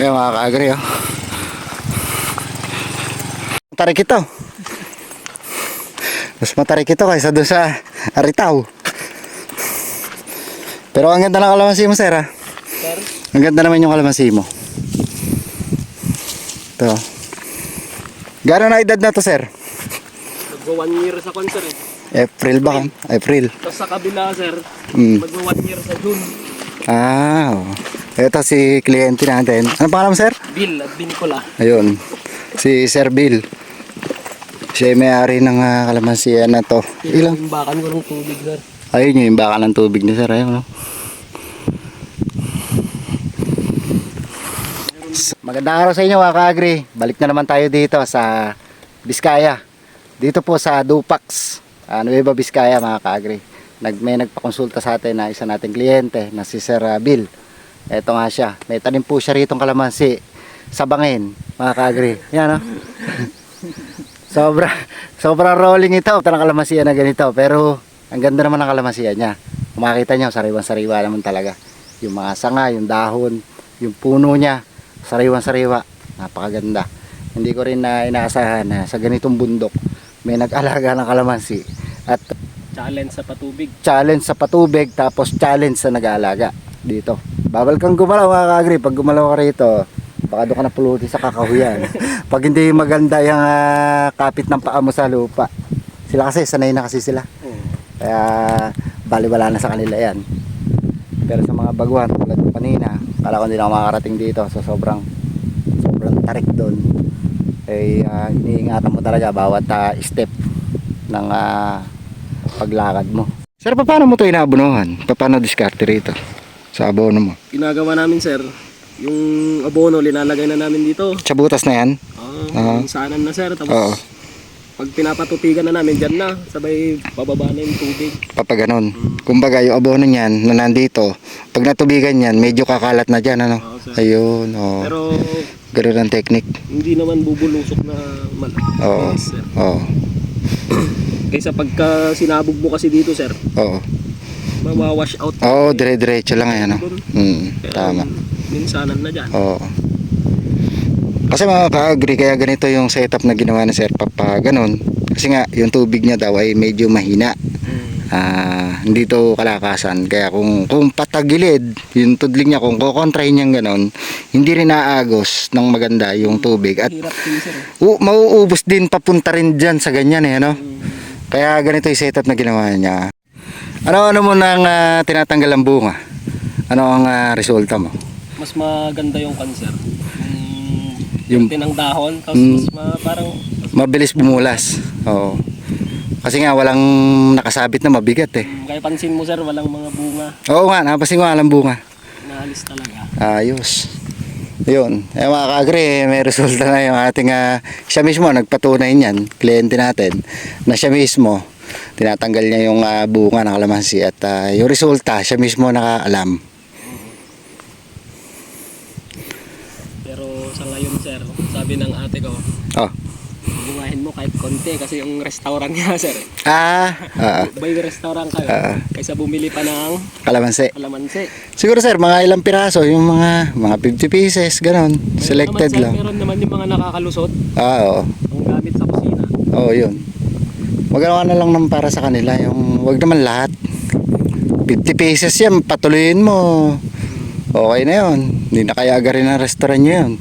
Ayan mga ka-agri, oh. Matarik ito. Mas matarik ito kaysa doon sa Aritaw. Pero ang ganda ng kalamansi mo, sir, ha? Sir? Ang ganda naman yung kalamansi mo. Ito. Gano'n na edad na to, sir? Magwa 1 year sa concert eh. April ba? April. Tapos sa kabila sir, magwa 1 year sa June. Ah, oh. Ito si kliyente natin. Ano pangalan mo, sir? Bill at Binicol. Ayun. Si Sir Bill. Siya may-ari ng kalamansian na to. Ilang? Yung bakan ko ng tubig sir. Ayun yung baka ng tubig ni sir. Ayun, no? Magandang araw sa inyo mga ka-agri. Balik na naman tayo dito sa Biskaya. Dito po sa Dupax, Nueva Biskaya mga ka-agri. May nagpakonsulta sa atin na isa nating kliyente na si Sir Bill. Ito nga siya. May tanim po siya rito kalamansi sa bangin mga ka-agri. Yan, no? Sobra rolling ito. Ito ng kalamansian na ganito. Pero ang ganda naman ng kalamansian niya. Kung makikita nyo, sariwan-sariwa naman talaga. Yung mga sanga, yung dahon, yung puno niya, sariwan-sariwa. Napakaganda. Hindi ko rin inaasahan na sa ganitong bundok may nag-alaga ng kalamansi. At Challenge sa patubig. challenge sa patubig, tapos challenge sa nag-aalaga dito. Bawal kang gumalaw mga ka-agri. Pag gumalaw ka rito, baka doon ka napulutin sa kakahuyan. Pag hindi maganda yung kapit ng paa mo sa lupa. Sila kasi, sanay na kasi sila. Kaya baliwala na sa kanila yan. Pero sa mga baguhan, tulad ng kanina, kala ko hindi na ako makakarating dito. So sobrang tarik doon. Eh, iniingatan mo talaga bawat step ng paglakad mo. Sir, paano mo ito inaabonohan? Paano diskarte rito sa abono mo? Ginagawa namin sir, yung abono linalagay na namin dito. Sa butas na yan? Yung sanan na sir. Tapos pag pinapatutigan na namin dyan na, sabay bababa na yung tubig. Papaganon. Kumbaga yung abono niyan na nandito, pag natubigan yan, medyo kakalat na dyan, ano? Ayun, oh. Pero ganun ang technique. hindi naman bubulusok na Oo. sir. Oo. Kaysa pagka sinabog mo kasi dito sir, Oo. mawawash out. Oo, dire-diretso lang yan, ano? Tama. Minsanan na dyan. Oo. Kasi mga ka-agri, kaya ganito yung setup na ginawa ni Sir Papa, ganun. Kasi nga, yung tubig niya daw ay medyo mahina. Hindi to kalakasan. Kaya kung patagilid, yung tudling niya, kung kukontrahin niyang ganun, hindi rin naagos ng maganda yung tubig. At Hirap din sir. mauubos din papunta rin dyan sa ganyan eh, ano? Kaya ganito yung setup na ginawa niya. Ano mo nang tinatanggal ang bunga? Ano ang resulta mo? Mas maganda yung cancer. Yung Tinang dahon, tapos parang mabilis bumulas. Oo. Kasi nga walang nakasabit na mabigat eh. kaya pansin mo sir, walang mga bunga. Oo nga, napasin ko walang bunga. Naalis talaga. Ayos. Yun. Eh mga ka-agri, may resulta na yung ating siya mismo nagpatunay niyan, kliyente natin, na siya mismo tinatanggal niya yung bunga ng kalamansi at yung resulta siya mismo nakaalam. Pero sa ngayon sir, sabi ng ate ko, bungahin mo kahit konti kasi yung restaurant niya sir. Bay restaurant kayo kaysa bumili pa ng Kalamansi. Siguro sir, mga ilang piraso, yung mga 50 pieces, ganon. Selected naman, sir, lang. meron naman yung mga nakakalusot. Oo. Ang gamit sa kusina. Oo, yun. Magawa na lang ng para sa kanila, yung wag naman lahat. 50 pieces yan, patuloyin mo. Okay na yun. Hindi na kaya agarin ng restaurant nyo yun.